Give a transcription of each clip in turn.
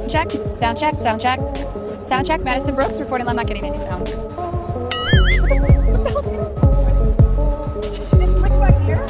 Check. Sound check. Sound check. Sound check. Madison Brooks reporting. I'm not getting any sound. Did you just lick my ear?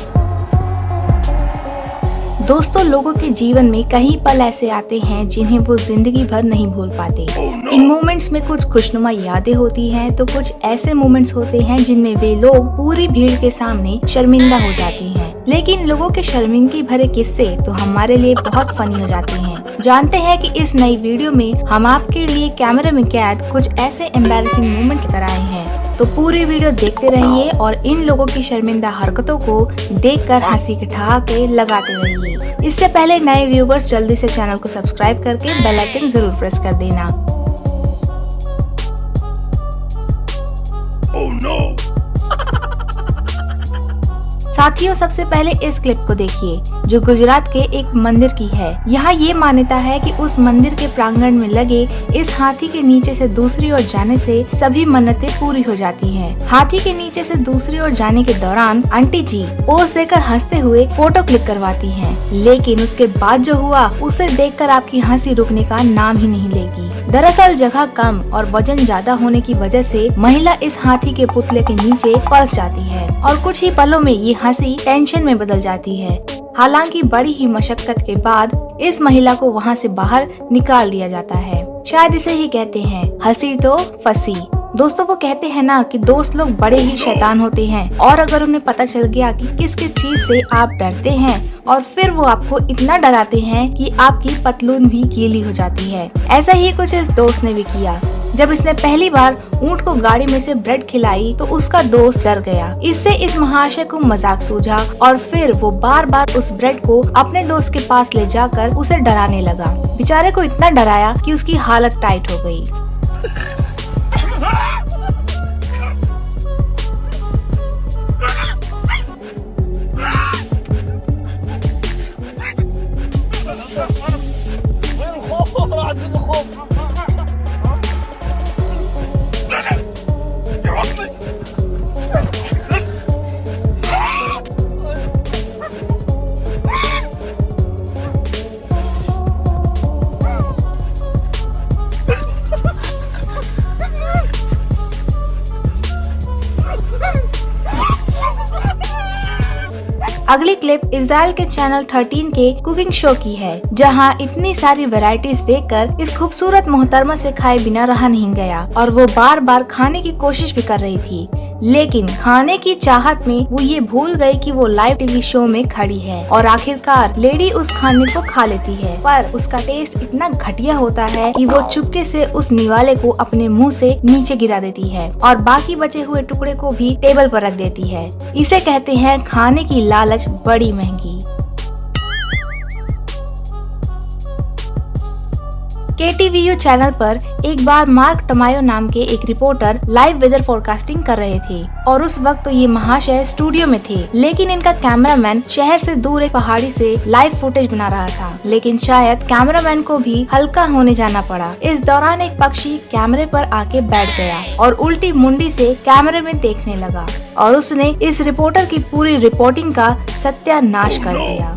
दोस्तों, लोगों के जीवन में कई पल ऐसे आते हैं जिन्हें वो जिंदगी भर नहीं भूल पाते। इन मोमेंट्स में कुछ खुशनुमा यादें होती हैं, तो कुछ ऐसे मोमेंट्स होते हैं जिनमें वे लोग पूरी भीड़ के सामने शर्मिंदा हो जाते हैं। लेकिन लोगों के शर्मिंदगी भरे किस्से तो हमारे लिए बहुत फनी हो जाते हैं। जानते हैं कि इस नई वीडियो में हम आपके लिए कैमरे में कैद कुछ ऐसे एम्बैरेसिंग मोमेंट्स कराए हैं, तो पूरी वीडियो देखते रहिए और इन लोगों की शर्मिंदा हरकतों को देखकर हंसी के ठहाके लगाते रहिए। इससे पहले नए व्यूवर्स जल्दी से चैनल को सब्सक्राइब करके बेल आइकन जरूर प्रेस कर देना। Oh no! साथियों, सबसे पहले इस क्लिप को देखिए जो गुजरात के एक मंदिर की है। यहाँ ये मान्यता है कि उस मंदिर के प्रांगण में लगे इस हाथी के नीचे से दूसरी ओर जाने से सभी मन्नतें पूरी हो जाती हैं। हाथी के नीचे से दूसरी ओर जाने के दौरान आंटी जी पोज देकर हंसते हुए फोटो क्लिक करवाती हैं, लेकिन उसके बाद जो हुआ उसे देखकर आपकी हंसी रुकने का नाम ही नहीं लेगी। दरअसल जगह कम और वजन ज्यादा होने की वजह से महिला इस हाथी के पुतले के नीचे फंस जाती है और कुछ ही पलों में ये हंसी टेंशन में बदल जाती है। हालांकि बड़ी ही मशक्कत के बाद इस महिला को वहां से बाहर निकाल दिया जाता है। शायद इसे ही कहते हैं हंसी तो फंसी। दोस्तों, वो कहते हैं ना कि दोस्त लोग बड़े ही शैतान होते हैं, और अगर उन्हें पता चल गया कि किस किस चीज से आप डरते हैं और फिर वो आपको इतना डराते हैं कि आपकी पतलून भी गीली हो जाती है। ऐसा ही कुछ इस दोस्त ने भी किया। जब इसने पहली बार ऊंट को गाड़ी में से ब्रेड खिलाई तो उसका दोस्त डर गया। इससे इस महाशय को मजाक सूझा और फिर वो बार बार उस ब्रेड को अपने दोस्त के पास ले जाकर उसे डराने लगा। बेचारे को इतना डराया कि उसकी हालत टाइट हो गई। अगली क्लिप इजराइल के चैनल 13 के कुकिंग शो की है, जहां इतनी सारी वैरायटीज देखकर इस खूबसूरत मोहतरमा से खाए बिना रहा नहीं गया और वो बार बार खाने की कोशिश भी कर रही थी। लेकिन खाने की चाहत में वो ये भूल गई कि वो लाइव टीवी शो में खड़ी है और आखिरकार लेडी उस खाने को खा लेती है, पर उसका टेस्ट इतना घटिया होता है कि वो चुपके से उस निवाले को अपने मुंह से नीचे गिरा देती है और बाकी बचे हुए टुकड़े को भी टेबल पर रख देती है। इसे कहते हैं खाने की लालच बड़ी महंगी। KTVU चैनल पर एक बार मार्क टमायो नाम के एक रिपोर्टर लाइव वेदर फोरकास्टिंग कर रहे थे और उस वक्त तो ये महाशय स्टूडियो में थे, लेकिन इनका कैमरामैन शहर से दूर एक पहाड़ी से लाइव फुटेज बना रहा था। लेकिन शायद कैमरामैन को भी हल्का होने जाना पड़ा। इस दौरान एक पक्षी कैमरे पर आके बैठ गया और उल्टी मुंडी से कैमरे में देखने लगा और उसने इस रिपोर्टर की पूरी रिपोर्टिंग का सत्यानाश कर दिया।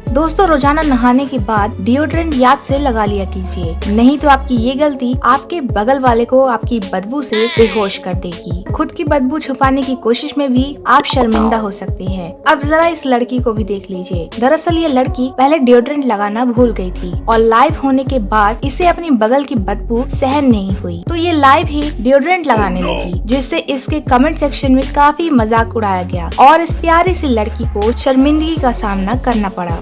दोस्तों, रोजाना नहाने के बाद डिओड्रेंट याद से लगा लिया कीजिए, नहीं तो आपकी ये गलती आपके बगल वाले को आपकी बदबू से बेहोश कर देगी। खुद की बदबू छुपाने की कोशिश में भी आप शर्मिंदा हो सकते हैं। अब जरा इस लड़की को भी देख लीजिए। दरअसल ये लड़की पहले डिओड्रेंट लगाना भूल गई थी और लाइव होने के बाद इसे अपनी बगल की बदबू सहन नहीं हुई, तो ये लाइव ही डिओड्रेंट लगाने लगी, जिससे इसके कमेंट सेक्शन में काफी मजाक उड़ाया गया और इस प्यारी सी लड़की को शर्मिंदगी का सामना करना पड़ा।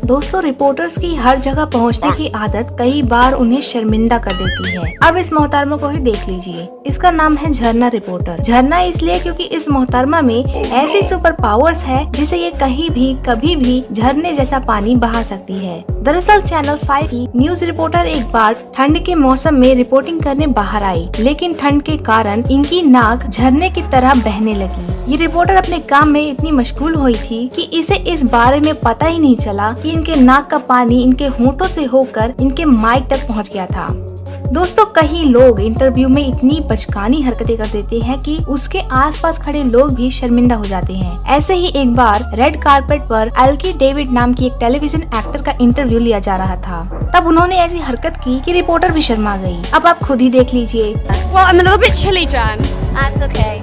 दोस्तों, रिपोर्टर्स की हर जगह पहुंचने की आदत कई बार उन्हें शर्मिंदा कर देती है। अब इस मोहतरमा को ही देख लीजिए। इसका नाम है झरना रिपोर्टर। झरना इसलिए क्योंकि इस मोहतरमा में ऐसी सुपर पावर्स है जिसे ये कहीं भी कभी भी झरने जैसा पानी बहा सकती है। दरअसल चैनल 5 की न्यूज रिपोर्टर एक बार ठंड के मौसम में रिपोर्टिंग करने बाहर आई, लेकिन ठंड के कारण इनकी नाक झरने की तरह बहने लगी। ये रिपोर्टर अपने काम में इतनी मशगूल हुई थी कि इसे इस बारे में पता ही नहीं चला कि इनके नाक का पानी इनके होंठों से होकर इनके माइक तक पहुंच गया था। दोस्तों कई लोग इंटरव्यू में इतनी बचकानी हरकतें कर देते हैं कि उसके आसपास खड़े लोग भी शर्मिंदा हो जाते हैं। ऐसे ही एक बार रेड कारपेट पर एल्की डेविड नाम की एक टेलीविजन एक्टर का इंटरव्यू लिया जा रहा था। तब उन्होंने ऐसी हरकत की कि रिपोर्टर भी शर्मा गई। अब आप खुद ही देख लीजिए। Well, I'm a little bit chilly, Jan. That's okay.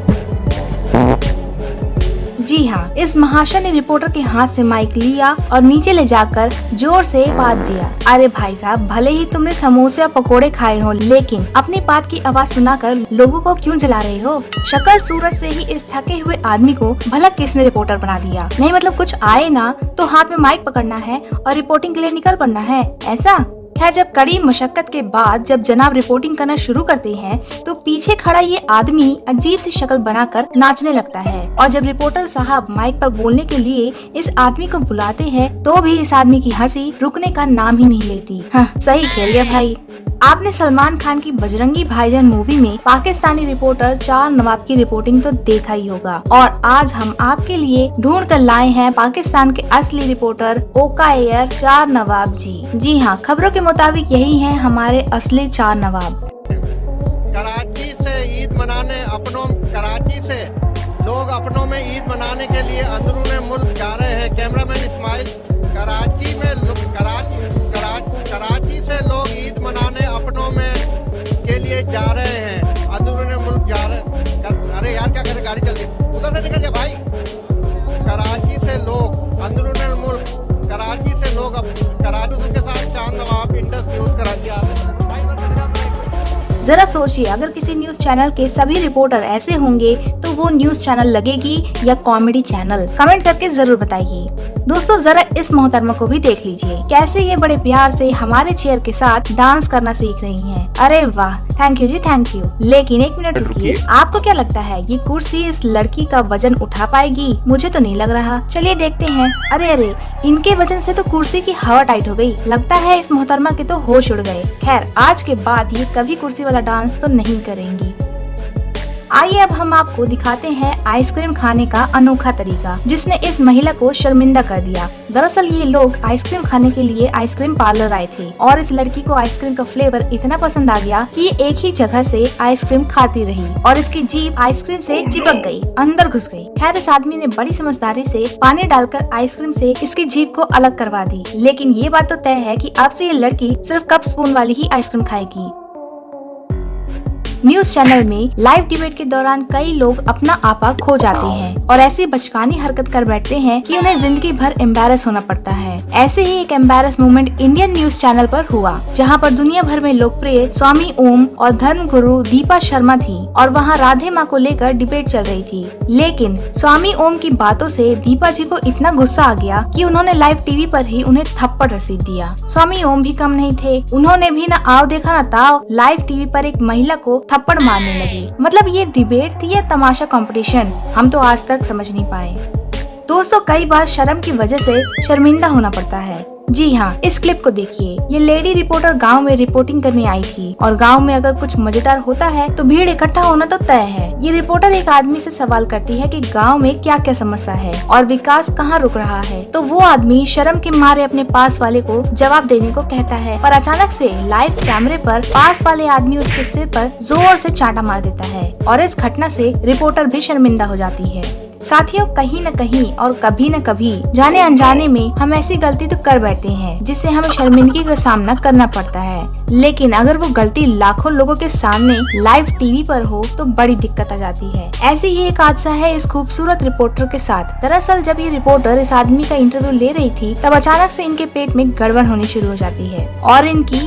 जी हाँ, इस महाशय ने रिपोर्टर के हाथ से माइक लिया और नीचे ले जाकर जोर से बात दिया। अरे भाई साहब, भले ही तुमने समोसे और पकोड़े खाए हो, लेकिन अपनी बात की आवाज सुनाकर लोगों को क्यों जला रहे हो? शक्ल सूरत से ही इस थके हुए आदमी को भला किसने रिपोर्टर बना दिया? नहीं मतलब कुछ आए ना तो हाथ में माइक पकड़ना है और रिपोर्टिंग के लिए निकल पड़ना है, ऐसा? खैर, जब कड़ी मशक्कत के बाद जब जनाब रिपोर्टिंग करना शुरू करते हैं तो पीछे खड़ा ये आदमी अजीब सी शक्ल बनाकर नाचने लगता है। और जब रिपोर्टर साहब माइक पर बोलने के लिए इस आदमी को बुलाते हैं तो भी इस आदमी की हंसी रुकने का नाम ही नहीं लेती। हाँ, सही खेल गया भाई। आपने सलमान खान की बजरंगी भाईजान मूवी में पाकिस्तानी रिपोर्टर चार नवाब की रिपोर्टिंग तो देखा ही होगा, और आज हम आपके लिए ढूंढ कर लाए हैं पाकिस्तान के असली रिपोर्टर ओका एयर चार नवाब जी। जी हाँ, खबरों के मुताबिक यही हैं हमारे असली चार नवाब। कराची से ईद मनाने कराची से लोग अपनों में ईद मनाने के लिए अंदरूने मुल्क जा रहे हैं। कैमरामैन इस्माइल, कराची से लोग ईद मनाने अपनों में के लिए जा रहे हैं, अंदरूने मुल्क जा रहे हैं। अरे यार क्या करे, गाड़ी चलती, उधर से निकल जा भाई। कराची से लोग अंदरूने मुल्क, कराची से लोग कराची के साथ चांद नवाब इंडस न्यूज कराची। जरा सोचिए, अगर किसी न्यूज चैनल के सभी रिपोर्टर ऐसे होंगे तो वो न्यूज चैनल लगेगी या कॉमेडी चैनल? कमेंट करके जरूर बताइए। दोस्तों जरा इस मोहतरमा को भी देख लीजिए, कैसे ये बड़े प्यार से हमारे चेयर के साथ डांस करना सीख रही हैं। अरे वाह, थैंक यू जी, थैंक यू। लेकिन एक मिनट रुकिए, आपको क्या लगता है ये कुर्सी इस लड़की का वजन उठा पाएगी? मुझे तो नहीं लग रहा। चलिए देखते हैं। अरे, इनके वजन से तो कुर्सी की हवा टाइट हो गई। लगता है इस मोहतरमा के तो होश उड़ गए। खैर, आज के बाद ये कभी कुर्सी वाला डांस तो नहीं करेंगी। आइए अब हम आपको दिखाते हैं आइसक्रीम खाने का अनोखा तरीका, जिसने इस महिला को शर्मिंदा कर दिया। दरअसल ये लोग आइसक्रीम खाने के लिए आइसक्रीम पार्लर आए थे और इस लड़की को आइसक्रीम का फ्लेवर इतना पसंद आ गया कि ये एक ही जगह से आइसक्रीम खाती रही और इसकी जीभ आइसक्रीम से चिपक गई, अंदर घुस गई। खैर, इस आदमी ने बड़ी समझदारी से पानी डालकर आइसक्रीम से इसकी जीभ को अलग करवा दी। लेकिन ये बात तो तय है कि अब से ये लड़की सिर्फ कप स्पून वाली ही आइसक्रीम खाएगी। न्यूज चैनल में लाइव डिबेट के दौरान कई लोग अपना आपा खो जाते हैं और ऐसी बचकानी हरकत कर बैठते हैं कि उन्हें जिंदगी भर एम्बैरस होना पड़ता है। ऐसे ही एक embarrass moment Indian news channel पर हुआ, जहां पर दुनिया भर में लोकप्रिय स्वामी ओम और धर्म गुरु दीपा शर्मा थी और वहां राधे माँ को लेकर डिबेट चल रही थी। लेकिन स्वामी ओम की बातों से दीपा जी को इतना गुस्सा आ गया कि उन्होंने लाइव टीवी पर ही उन्हें थप्पड़ रसीद दिया। स्वामी ओम भी कम नहीं थे, उन्होंने भी न आओ देखा न ताओ लाइव टीवी पर एक महिला को थप्पड़ मारने लगे। मतलब ये डिबेट थी या तमाशा कंपटीशन, हम तो आज तक समझ नहीं पाए। दोस्तों कई बार शर्म की वजह से शर्मिंदा होना पड़ता है। जी हाँ, इस क्लिप को देखिए। ये लेडी रिपोर्टर गांव में रिपोर्टिंग करने आई थी और गांव में अगर कुछ मजेदार होता है तो भीड़ इकट्ठा होना तो तय है। ये रिपोर्टर एक आदमी से सवाल करती है कि गांव में क्या क्या समस्या है और विकास कहाँ रुक रहा है, तो वो आदमी शर्म के मारे अपने पास वाले को जवाब देने को कहता है, पर अचानक से लाइव कैमरे पर पास वाले आदमी उसके सिर पर जोर से चांटा मार देता है और इस घटना से रिपोर्टर भी शर्मिंदा हो जाती है। साथियों, कहीं न कहीं और कभी न कभी जाने अनजाने में हम ऐसी गलती तो कर बैठते हैं जिससे हमें शर्मिंदगी का सामना करना पड़ता है। लेकिन अगर वो गलती लाखों लोगों के सामने लाइव टीवी पर हो तो बड़ी दिक्कत आ जाती है। ऐसे ही एक हादसा है इस खूबसूरत रिपोर्टर के साथ। दरअसल जब ये रिपोर्टर इस आदमी का इंटरव्यू ले रही थी तब अचानक से इनके पेट में गड़बड़ होनी शुरू हो जाती है और इनकी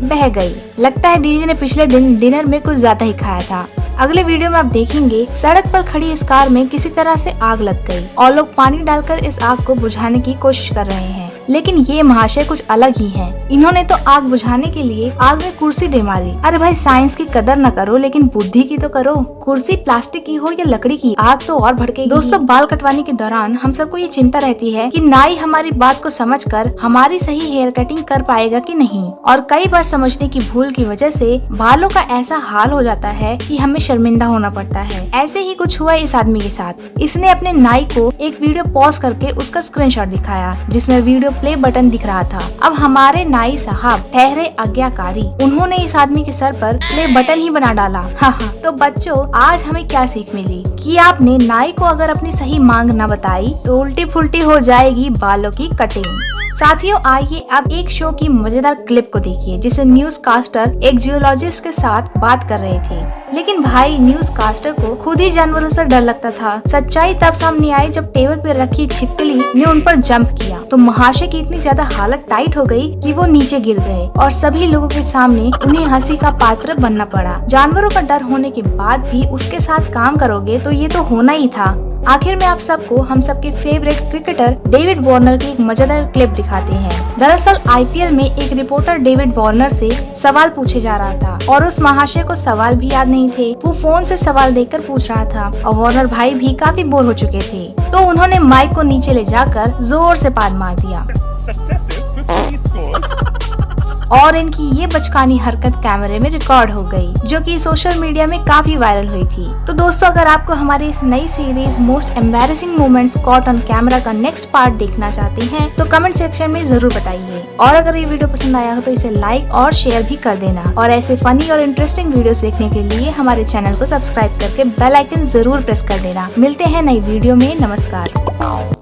बह गई। लगता है दीदी ने पिछले दिन डिनर में कुछ ज्यादा ही खाया था। अगले वीडियो में आप देखेंगे सड़क पर खड़ी इस कार में किसी तरह से आग लग गई और लोग पानी डालकर इस आग को बुझाने की कोशिश कर रहे हैं। लेकिन ये महाशय कुछ अलग ही हैं। इन्होंने तो आग बुझाने के लिए आग में कुर्सी दे मारी। अरे भाई, साइंस की कदर न करो लेकिन बुद्धि की तो करो। कुर्सी प्लास्टिक की हो या लकड़ी की, आग तो और भड़केगी। दोस्तों, बाल कटवाने के दौरान हम सबको ये चिंता रहती है कि नाई हमारी बात को समझकर हमारी सही हेयर कटिंग कर पाएगा कि नहीं, और कई बार समझने की भूल की वजह से बालों का ऐसा हाल हो जाता है कि हमें शर्मिंदा होना पड़ता है। ऐसे ही कुछ हुआ इस आदमी के साथ। इसने अपने नाई को एक वीडियो पॉज करके उसका स्क्रीनशॉट दिखाया, जिसमें वीडियो प्ले बटन दिख रहा था। अब हमारे नाई साहब ठहरे आज्ञाकारी, उन्होंने इस आदमी के सर पर प्ले बटन ही बना डाला। हाँ। तो बच्चों, आज हमें क्या सीख मिली कि आपने नाई को अगर अपनी सही मांग न बताई तो उल्टी फुल्टी हो जाएगी बालों की कटिंग। साथियों, आइए अब एक शो की मजेदार क्लिप को देखिए जिसे न्यूज कास्टर एक जियोलॉजिस्ट के साथ बात कर रहे थे। लेकिन भाई, न्यूज कास्टर को खुद ही जानवरों से डर लगता था। सच्चाई तब सामने आई जब टेबल पर रखी छिपकली ने उन पर जंप किया तो महाशय की इतनी ज्यादा हालत टाइट हो गई कि वो नीचे गिर गए और सभी लोगों के सामने उन्हें हंसी का पात्र बनना पड़ा। जानवरों का डर होने के बाद भी उसके साथ काम करोगे तो ये तो होना ही था। आखिर में आप सबको हम सबके फेवरेट क्रिकेटर डेविड वार्नर की एक मजेदार क्लिप दिखाते हैं। दरअसल आईपीएल में एक रिपोर्टर डेविड वार्नर से सवाल पूछे जा रहा था और उस महाशय को सवाल भी याद नहीं थे। वो फोन से सवाल देखकर पूछ रहा था और वार्नर भाई भी काफी बोर हो चुके थे, तो उन्होंने माइक को नीचे ले जाकर जोर से पाद मार दिया और इनकी ये बचकानी हरकत कैमरे में रिकॉर्ड हो गई, जो कि सोशल मीडिया में काफी वायरल हुई थी। तो दोस्तों, अगर आपको हमारी इस नई series most embarrassing moments caught on camera का नेक्स्ट पार्ट देखना चाहते हैं तो कमेंट सेक्शन में जरूर बताइए। और अगर ये वीडियो पसंद आया हो तो इसे लाइक और शेयर भी कर देना और ऐसे फनी और इंटरेस्टिंग वीडियोस देखने के लिए हमारे चैनल को सब्सक्राइब करके बेल आइकन जरूर प्रेस कर देना। मिलते हैं नई वीडियो में। नमस्कार।